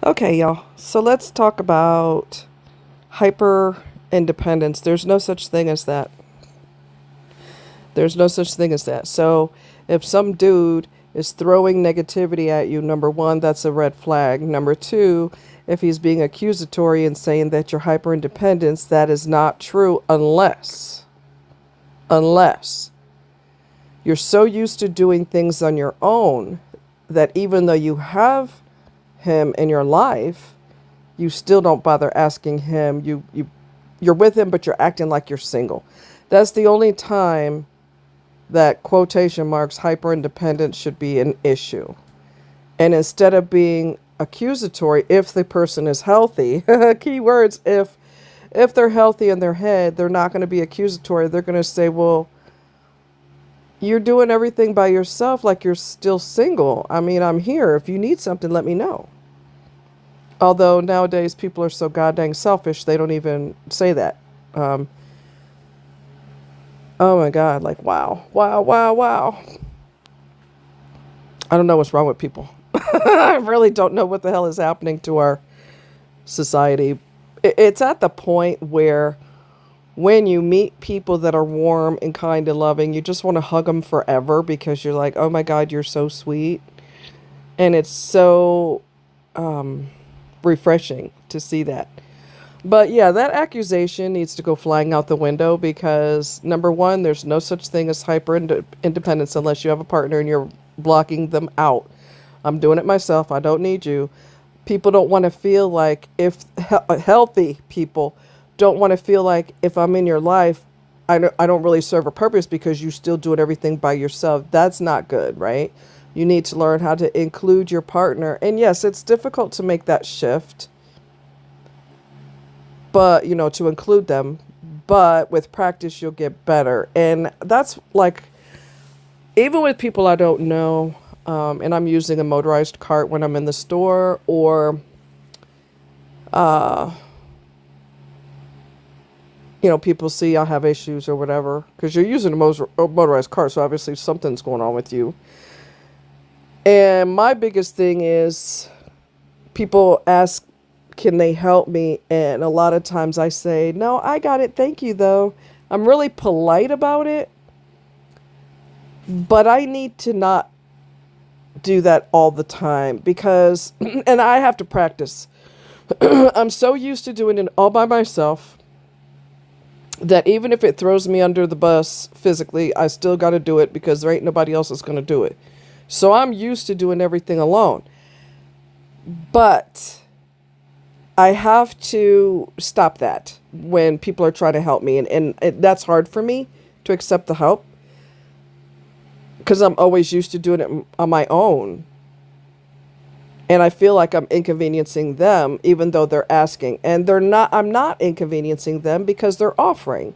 Okay, y'all. So let's talk about hyper independence. There's no such thing as that. There's no such thing as that. So if some dude is throwing negativity at you, number one, that's a red flag. Number two, if he's being accusatory and saying that you're hyper independence, that is not true unless you're so used to doing things on your own that even though you have him in your life, you still don't bother asking him. You're with him, but you're acting like you're single. That's the only time that quotation marks hyper independence should be an issue. And instead of being accusatory, if the person is healthy, keywords, if they're healthy in their head, they're not going to be accusatory. They're going to say, well, you're doing everything by yourself like you're still single. I mean, I'm here. If you need something, let me know. Although nowadays people are so goddamn selfish, they don't even say that. Um, oh my God, like, wow, wow, wow, wow. I don't know what's wrong with people. I really don't know what the hell is happening to our society. It's at the point where when you meet people that are warm and kind and loving, you just want to hug them forever because you're like, oh my God, you're so sweet. And it's so refreshing to see that. But yeah, that accusation needs to go flying out the window because number one, there's no such thing as independence unless you have a partner and you're blocking them out. I'm doing it myself. I don't need you. People don't want to feel like if healthy people don't want to feel like if I'm in your life, I don't really serve a purpose because you still doing everything by yourself. That's not good, right? You need to learn how to include your partner. And yes, it's difficult to make that shift, but to include them, but with practice you'll get better. And that's like even with people I don't know, and I'm using a motorized cart when I'm in the store, or people see I have issues or whatever, because you're using a motorized cart, so obviously something's going on with you. And my biggest thing is people ask, can they help me? And a lot of times I say, no, I got it. Thank you, though. I'm really polite about it, but I need to not do that all the time because, and I have to practice. I'm so used to doing it all by myself that even if it throws me under the bus physically, I still got to do it because there ain't nobody else that's going to do it. So I'm used to doing everything alone. But I have to stop that when people are trying to help me. And that's hard for me to accept the help because I'm always used to doing it on my own. And I feel like I'm inconveniencing them even though they're asking. And they're not, I'm not inconveniencing them because they're offering.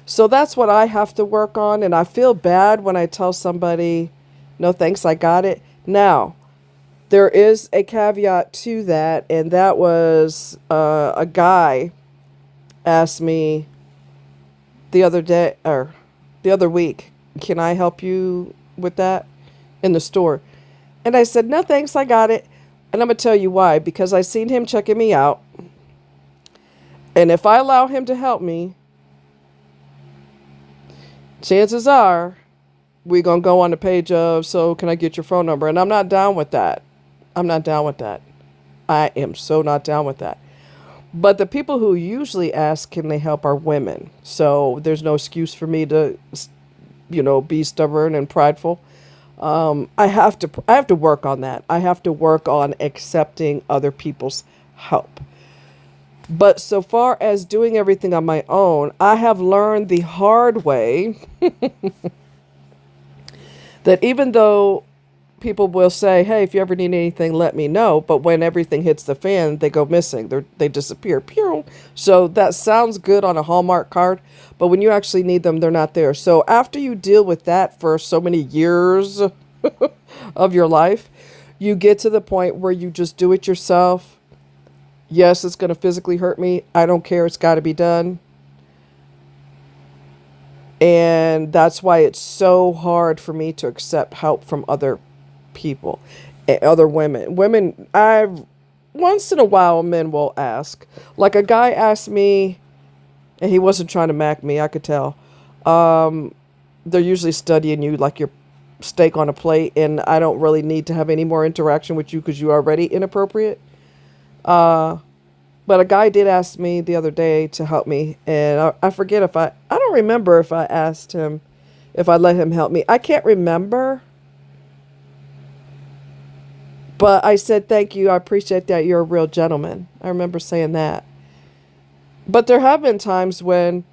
So that's what I have to work on. And I feel bad when I tell somebody, no thanks, I got it. Now, there is a caveat to that, and that was a guy asked me the other day or the other week, can I help you with that in the store? And I said, no thanks, I got it. And I'm going to tell you why. Because I seen him checking me out. And if I allow him to help me, chances are we're going to go on the page of, so can I get your phone number? And I'm not down with that. I'm not down with that. I am so not down with that. But the people who usually ask, can they help, are women. So there's no excuse for me to, be stubborn and prideful. I have to work on that. I have to work on accepting other people's help. But so far as doing everything on my own, I have learned the hard way that even though people will say, hey, if you ever need anything, let me know. But when everything hits the fan, they go missing. They disappear. Pew. So that sounds good on a Hallmark card, but when you actually need them, they're not there. So after you deal with that for so many years of your life, you get to the point where you just do it yourself. Yes, it's going to physically hurt me. I don't care. It's got to be done. And that's why it's so hard for me to accept help from other people, other women. Women, I've once in a while, men will ask. Like a guy asked me, and he wasn't trying to mac me, I could tell. They're usually studying you like your steak on a plate, and I don't really need to have any more interaction with you because you're already inappropriate. Uh, but a guy did ask me the other day to help me, and I forget if I don't remember if I asked him if I let him help me. I can't remember, but I said thank you. I appreciate that. You're a real gentleman. I remember saying that. But there have been times when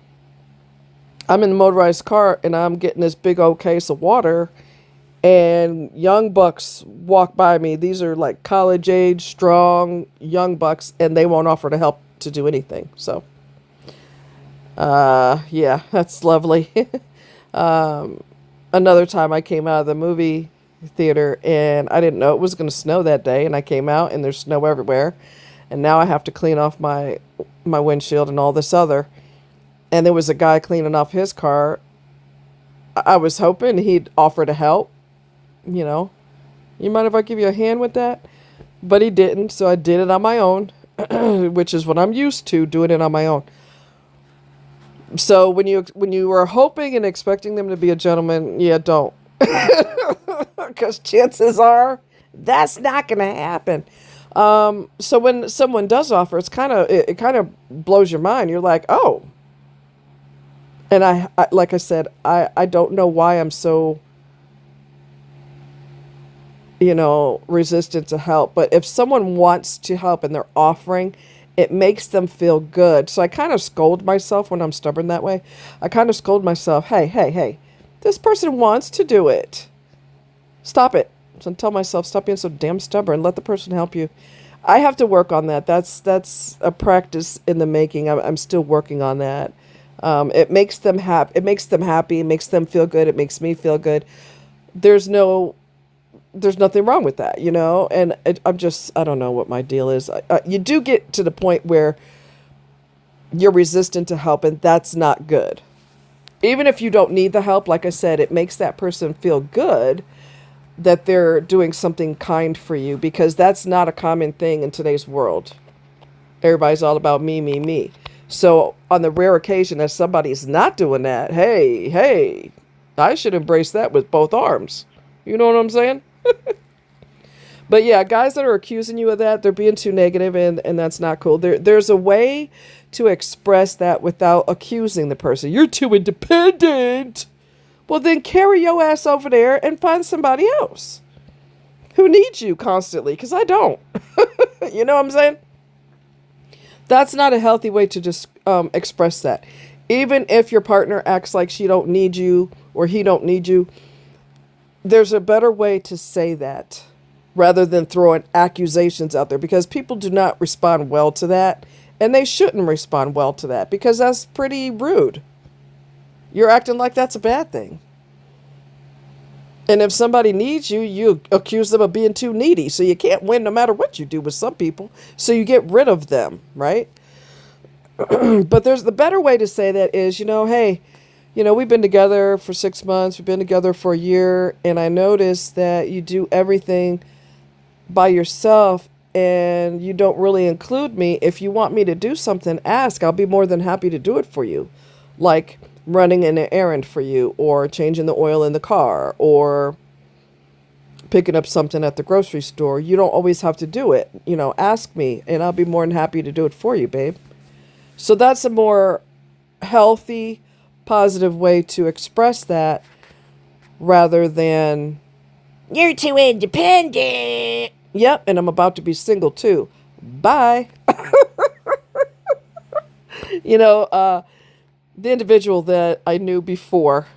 I'm in the motorized car and I'm getting this big old case of water, and young bucks walk by me. These are like college age, strong young bucks, and they won't offer to help to do anything. So, yeah, that's lovely. um, Another time I came out of the movie theater and I didn't know it was going to snow that day, and I came out and there's snow everywhere, and now I have to clean off my windshield and all this other. And there was a guy cleaning off his car. I was hoping he'd offer to help. You know, you mind if I give you a hand with that? But he didn't, so I did it on my own, which is what I'm used to, doing it on my own. So when you are hoping and expecting them to be a gentleman, yeah, don't, because chances are that's not going to happen. So when someone does offer, it kind of blows your mind. You're like, oh, and I like I said, I don't know why I'm so, resistant to help. But if someone wants to help and they're offering, it makes them feel good. So I kind of scold myself when I'm stubborn that way. I kind of scold myself, hey, hey, hey, this person wants to do it. Stop it. So I tell myself, stop being so damn stubborn. Let the person help you. I have to work on that. That's a practice in the making. I'm still working on that. It makes them happy. It makes them happy. It makes them feel good. It makes me feel good. There's nothing wrong with that, and I don't know what my deal is. You do get to the point where you're resistant to help, and that's not good. Even if you don't need the help, like I said, it makes that person feel good that they're doing something kind for you, because that's not a common thing in today's world. Everybody's all about me, me, me. So on the rare occasion that somebody's not doing that, hey, I should embrace that with both arms. You know what I'm saying? But yeah, guys that are accusing you of that, they're being too negative, and that's not cool. There's a way to express that without accusing the person. You're too independent. Well, then carry your ass over there and find somebody else who needs you constantly, because I don't. You know what I'm saying? That's not a healthy way to just express that. Even if your partner acts like she don't need you or he don't need you, there's a better way to say that rather than throwing accusations out there, because people do not respond well to that, and they shouldn't respond well to that, because that's pretty rude. You're acting like that's a bad thing. And if somebody needs you, you accuse them of being too needy. So you can't win no matter what you do with some people. So you get rid of them, right? But there's the better way to say that is, hey, we've been together for 6 months. We've been together for a year. And I noticed that you do everything by yourself and you don't really include me. If you want me to do something, ask. I'll be more than happy to do it for you. Like running an errand for you, or changing the oil in the car, or picking up something at the grocery store. You don't always have to do it. Ask me and I'll be more than happy to do it for you, babe. So that's a more healthy, positive way to express that, rather than, you're too independent. Yep, and I'm about to be single too. Bye. The individual that I knew before,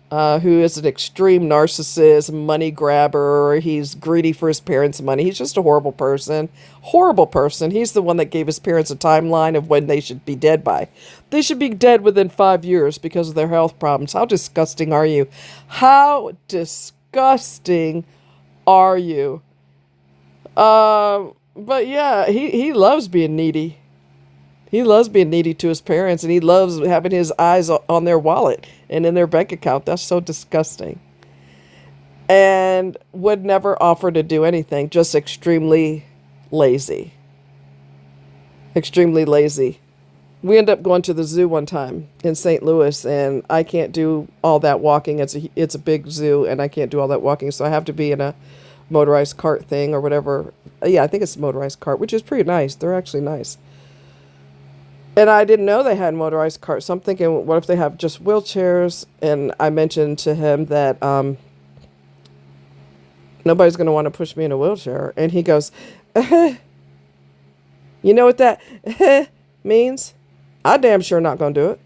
who is an extreme narcissist, money grabber, he's greedy for his parents' money. He's just a horrible person. Horrible person. He's the one that gave his parents a timeline of when they should be dead by. They should be dead within 5 years because of their health problems. How disgusting are you? How disgusting are you? But yeah, he loves being needy. He loves being needy to his parents, and he loves having his eyes on their wallet and in their bank account. That's so disgusting. And would never offer to do anything, just extremely lazy. extremely lazy. We end up going to the zoo one time in St. Louis, and I can't do all that walking. It's a big zoo, and I can't do all that walking, so I have to be in a motorized cart thing or whatever. Yeah, I think it's a motorized cart, which is pretty nice. They're actually nice. And I didn't know they had motorized carts, so I'm thinking, what if they have just wheelchairs? And I mentioned to him that nobody's going to want to push me in a wheelchair. And he goes, you know what that means? I damn sure not going to do it.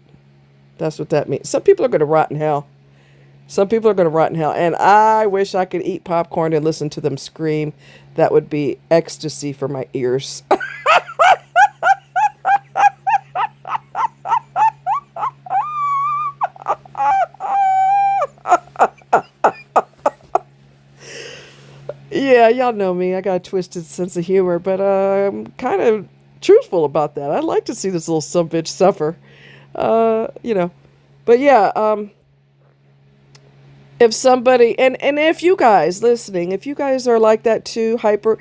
That's what that means. Some people are going to rot in hell. Some people are going to rot in hell. And I wish I could eat popcorn and listen to them scream. That would be ecstasy for my ears. Yeah, y'all know me. I got a twisted sense of humor, but I'm kind of truthful about that. I like to see this little sumbitch suffer. You know. But yeah, if somebody and if you guys listening, if you guys are like that too, hyper,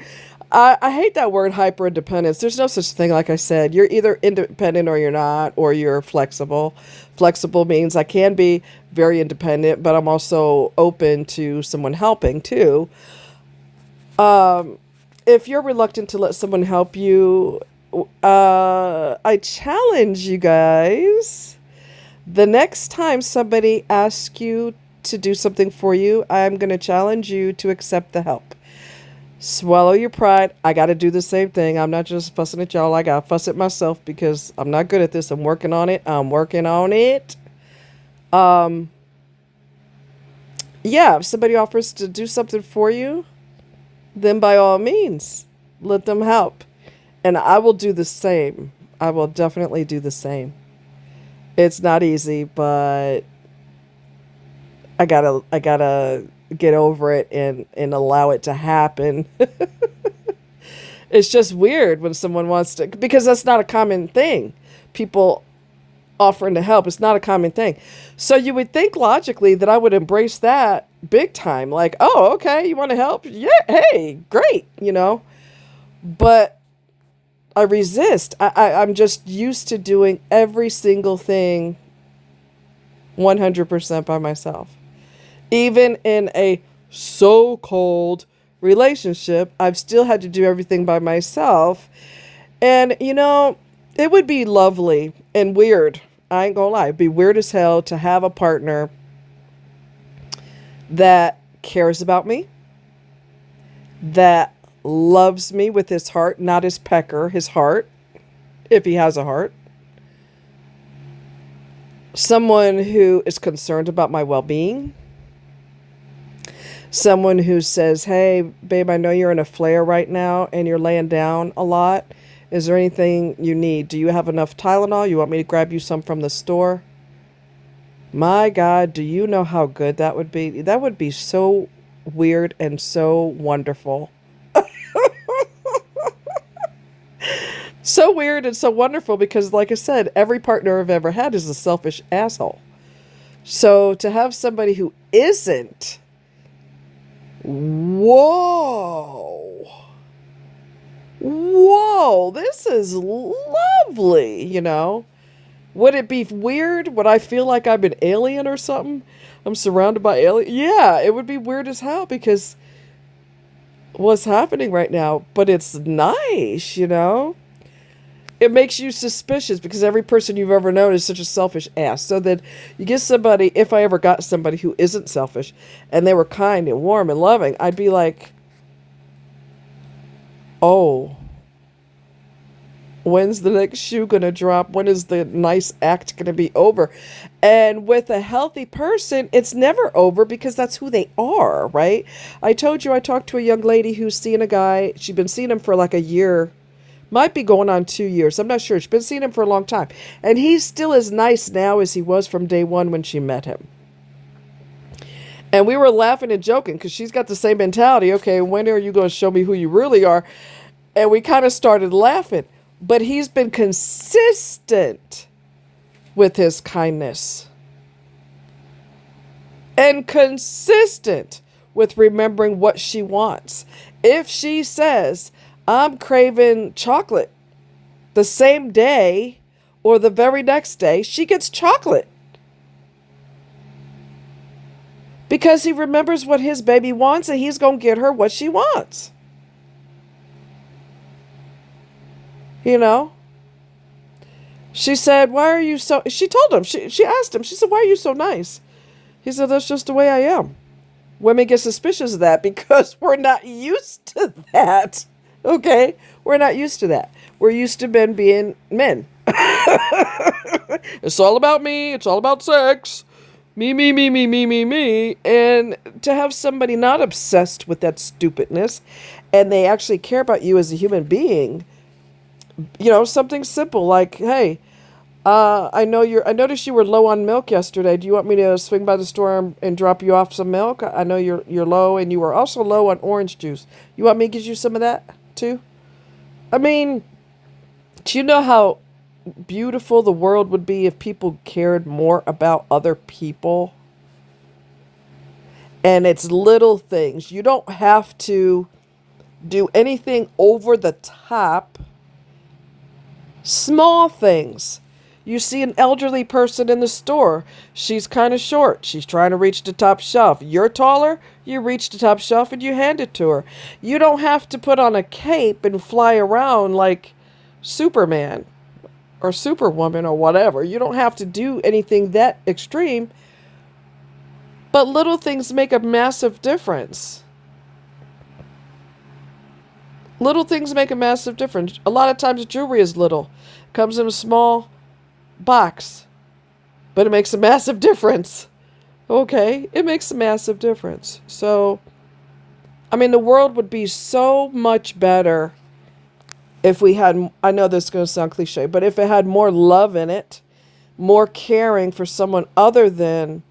I hate that word hyper independence. There's no such thing. Like I said, you're either independent or you're not, or you're flexible. Flexible means I can be very independent, but I'm also open to someone helping too. If you're reluctant to let someone help you, I challenge you guys. The next time somebody asks you to do something for you, I'm going to challenge you to accept the help. Swallow your pride. I got to do the same thing. I'm not just fussing at y'all. I got to fuss at myself because I'm not good at this. I'm working on it. I'm working on it. Yeah, if somebody offers to do something for you, then by all means, let them help. And I will do the same. I will definitely do the same. It's not easy, but I gotta get over it and allow it to happen. It's just weird when someone wants to, because that's not a common thing. People offering to help, it's not a common thing. So you would think logically that I would embrace that big time. Like, oh, okay, you want to help? Yeah, hey, great, you know. But I resist. I'm just used to doing every single thing 100% by myself. Even in a so-called relationship, I've still had to do everything by myself. And, you know, it would be lovely and weird. I ain't gonna lie. It'd be weird as hell to have a partner that cares about me, that loves me with his heart, not his pecker, his heart, if he has a heart. Someone who is concerned about my well-being. Someone who says, hey, babe, I know you're in a flare right now and you're laying down a lot. Is there anything you need? Do you have enough Tylenol? You want me to grab you some from the store? My God, do you know how good that would be? That would be so weird and so wonderful. So weird and so wonderful because, like I said, every partner I've ever had is a selfish asshole. So to have somebody who isn't, whoa, this is lovely, you know. Would it be weird? Would I feel like I'm an alien or something? I'm surrounded by aliens. Yeah, it would be weird as hell because what's happening right now, but it's nice, you know. It makes you suspicious because every person you've ever known is such a selfish ass. So that you get somebody, if I ever got somebody who isn't selfish and they were kind and warm and loving, I'd be like, oh, when's the next shoe going to drop? When is the nice act going to be over? And with a healthy person, it's never over because that's who they are, right? I told you I talked to a young lady who's seeing a guy. She'd been seeing him for like a year. Might be going on 2 years. I'm not sure. She's been seeing him for a long time. And he's still as nice now as he was from day one when she met him. And we were laughing and joking because she's got the same mentality. Okay, when are you going to show me who you really are? And we kind of started laughing. But he's been consistent with his kindness. And consistent with remembering what she wants. If she says, I'm craving chocolate, the same day or the very next day, she gets chocolate because he remembers what his baby wants and he's going to get her what she wants. You know? She said, why are you so... She told him, she asked him, she said, why are you so nice? He said, that's just the way I am. Women get suspicious of that because we're not used to that. Okay? We're not used to that. We're used to men being men. It's all about me. It's all about sex. Me, me, me, me, me, me, me. And to have somebody not obsessed with that stupidness and they actually care about you as a human being, you know, something simple like, hey, I noticed you were low on milk yesterday. Do you want me to swing by the store and drop you off some milk? I know you're low and you were also low on orange juice. You want me to get you some of that too? I mean, do you know how beautiful the world would be if people cared more about other people? And it's little things. You don't have to do anything over the top. Small things. You see an elderly person in the store. She's kind of short. She's trying to reach the top shelf. You're taller. You reach the top shelf and you hand it to her. You don't have to put on a cape and fly around like Superman or Superwoman or whatever. You don't have to do anything that extreme. But little things make a massive difference. Little things make a massive difference. A lot of times jewelry is little. Comes in a small box, but it makes a massive difference. Okay, it makes a massive difference. So, I mean, the world would be so much better if we had, I know this is going to sound cliche, but if it had more love in it, more caring for someone other than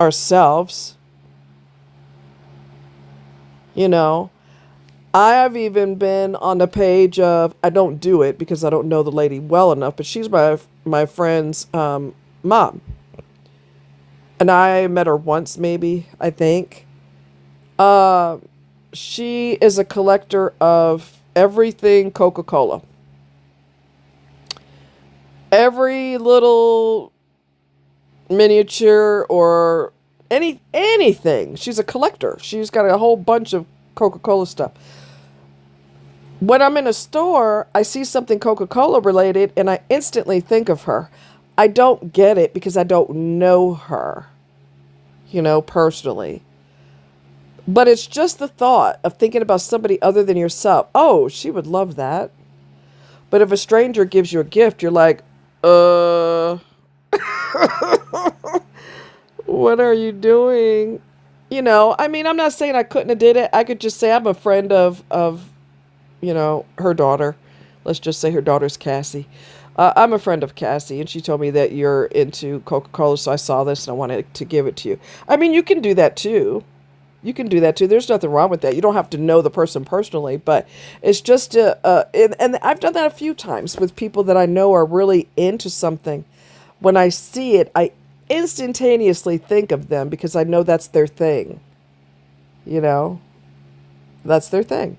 ourselves. You know, I have even been on the page of, I don't do it because I don't know the lady well enough, but she's my friend's mom. And I met her once, maybe, I think. She is a collector of everything Coca-Cola. Every little miniature or anything. She's a collector. She's got a whole bunch of Coca-Cola stuff. When I'm in a store, I see something Coca-Cola related and I instantly think of her. I don't get it because I don't know her, you know, personally. But it's just the thought of thinking about somebody other than yourself. Oh, she would love that. But if a stranger gives you a gift, you're like, what are you doing? You know, I mean, I'm not saying I couldn't have did it. I could just say I'm a friend of you know, her daughter. Let's just say her daughter's Cassie. I'm a friend of Cassie, and she told me that you're into Coca-Cola, so I saw this and I wanted to give it to you. I mean, you can do that too. You can do that too. There's nothing wrong with that. You don't have to know the person personally, but it's just and I've done that a few times with people that I know are really into something. When I see it, I instantaneously think of them because I know that's their thing. You know, that's their thing.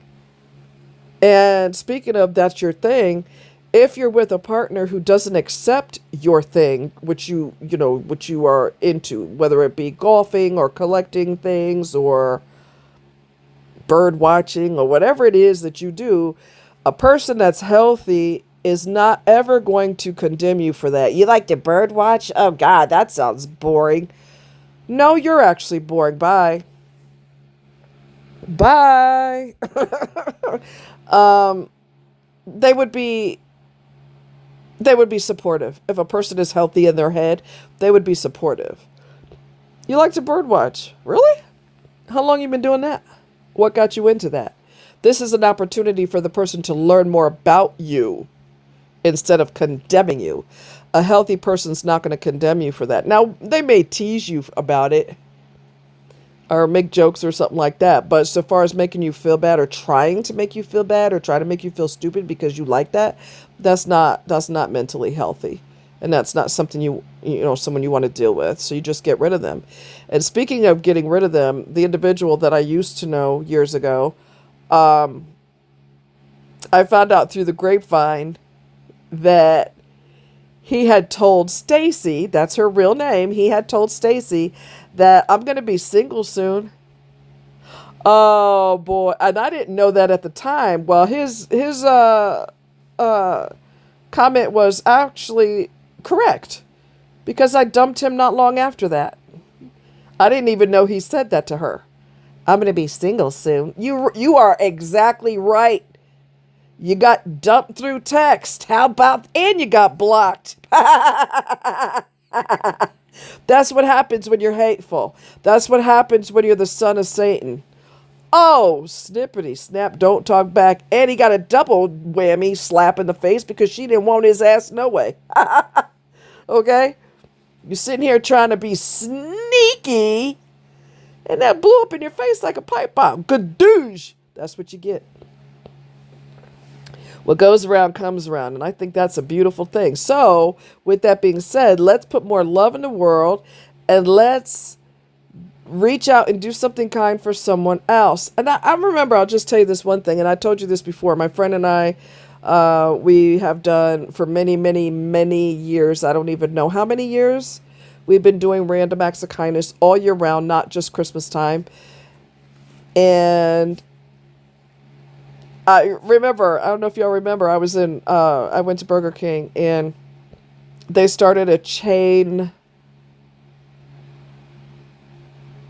And speaking of that's your thing, if you're with a partner who doesn't accept your thing, which which you are into, whether it be golfing or collecting things or bird watching or whatever it is that you do, a person that's healthy is not ever going to condemn you for that. You like to bird watch? Oh God, that sounds boring. No, you're actually boring. Bye. Bye. They would be supportive. If a person is healthy in their head, they would be supportive. You like to bird watch? Really? How long you been doing that? What got you into that? This is an opportunity for the person to learn more about you instead of condemning you. A healthy person's not going to condemn you for that. Now, they may tease you about it or make jokes or something like that. But so far as making you feel bad or trying to make you feel bad or try to make you feel stupid because you like that, that's not mentally healthy. And that's not something someone you want to deal with. So you just get rid of them. And speaking of getting rid of them, the individual that I used to know years ago, I found out through the grapevine that he had told Stacy, that's her real name, he had told Stacy that I'm going to be single soon. Oh boy, and I didn't know that at the time. Well, his uh comment was actually correct because I dumped him not long after that. I didn't even know he said that to her. I'm going to be single soon. You are exactly right. You got dumped through text. How about, and you got blocked. That's what happens when you're hateful. That's what happens when you're the son of Satan. Oh, snippety snap, don't talk back. And he got a double whammy slap in the face because she didn't want his ass no way. Okay? You're sitting here trying to be sneaky, and that blew up in your face like a pipe bomb. Gadoosh! That's what you get. What goes around comes around, and I think that's a beautiful thing. So, with that being said, let's put more love in the world, and let's reach out and do something kind for someone else. And I remember, I'll just tell you this one thing, and I told you this before. My friend and I, we have done for many, many, many years. I don't even know how many years. We've been doing random acts of kindness all year round, not just Christmas time. And I remember, I don't know if y'all remember, I went to Burger King and they started a chain.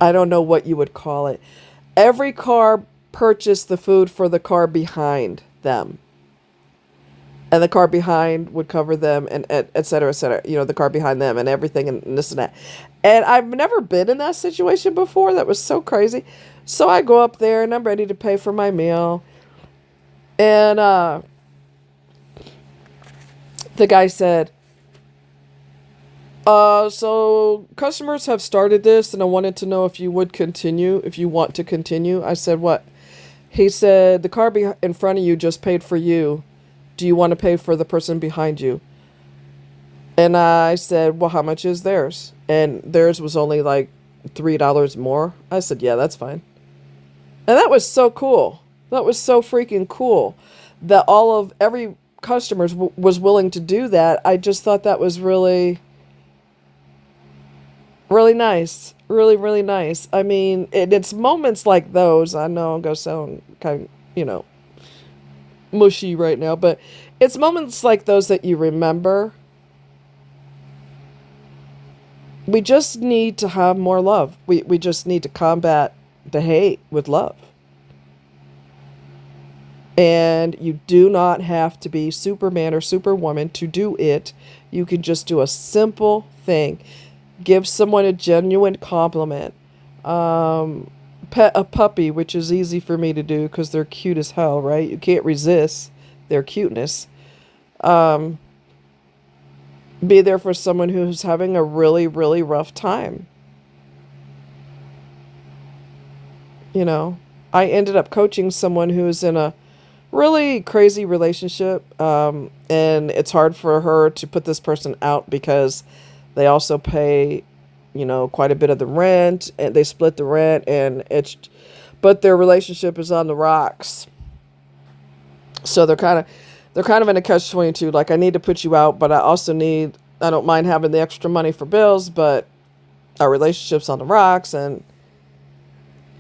I don't know what you would call it. Every car purchased the food for the car behind them. And the car behind would cover them and et cetera, et cetera. You know, the car behind them and everything and this and that. And I've never been in that situation before. That was so crazy. So I go up there and I'm ready to pay for my meal. And the guy said, so customers have started this and I wanted to know if you would continue, if you want to continue. I said, what? He said, the car in front of you just paid for you. Do you want to pay for the person behind you? And I said, well, how much is theirs? And theirs was only like $3 more. I said, yeah, that's fine. And that was so cool. That was so freaking cool that every customer was willing to do that. I just thought that was really, really nice. Really, really nice. I mean, it's moments like those. I know I'm going to sound kind of, mushy right now, but it's moments like those that you remember. We just need to have more love. We just need to combat the hate with love. And you do not have to be Superman or Superwoman to do it. You can just do a simple thing. Give someone a genuine compliment. Pet a puppy, which is easy for me to do because they're cute as hell, right? You can't resist their cuteness. Be there for someone who's having a really, really rough time. I ended up coaching someone who's in a really crazy relationship, and it's hard for her to put this person out because they also pay quite a bit of the rent, and they split the rent, but their relationship is on the rocks. So they're kind of in a catch-22. Like, I need to put you out, but I don't mind having the extra money for bills, but our relationship's on the rocks. And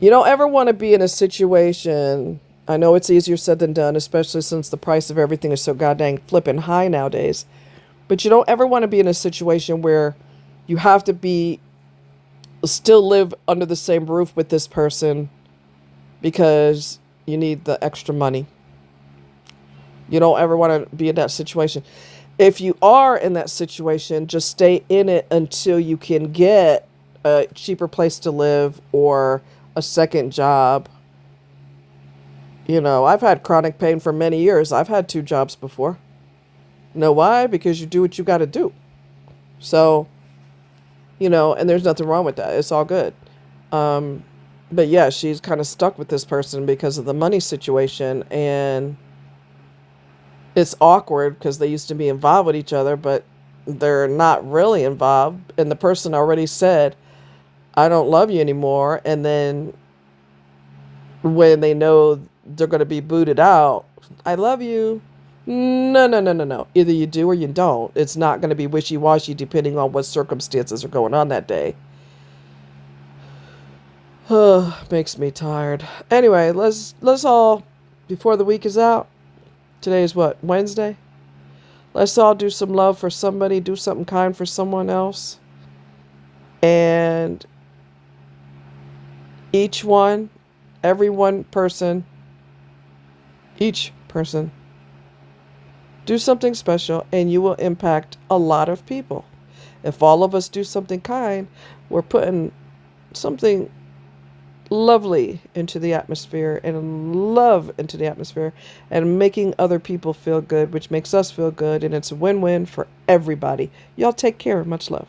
you don't ever want to be in a situation, I know it's easier said than done, especially since the price of everything is so goddamn flipping high nowadays, but you don't ever want to be in a situation where you have to still live under the same roof with this person because you need the extra money. You don't ever want to be in that situation. If you are in that situation, just stay in it until you can get a cheaper place to live or a second job. I've had chronic pain for many years. I've had 2 jobs before. Know why? Because you do what you got to do. So, and there's nothing wrong with that. It's all good. But yeah, she's kind of stuck with this person because of the money situation, and it's awkward because they used to be involved with each other, but they're not really involved. And the person already said, I don't love you anymore. And then when they know they're going to be booted out, I love you. No, no, no, no, no. Either you do or you don't. It's not going to be wishy-washy depending on what circumstances are going on that day. Makes me tired. Anyway, let's all, before the week is out. Today is what, Wednesday? Let's all do some love for somebody, do something kind for someone else. And each one, every one person, each person, do something special and you will impact a lot of people. If all of us do something kind, we're putting something lovely into the atmosphere and love into the atmosphere and making other people feel good, which makes us feel good. And it's a win-win for everybody. Y'all take care. Much love.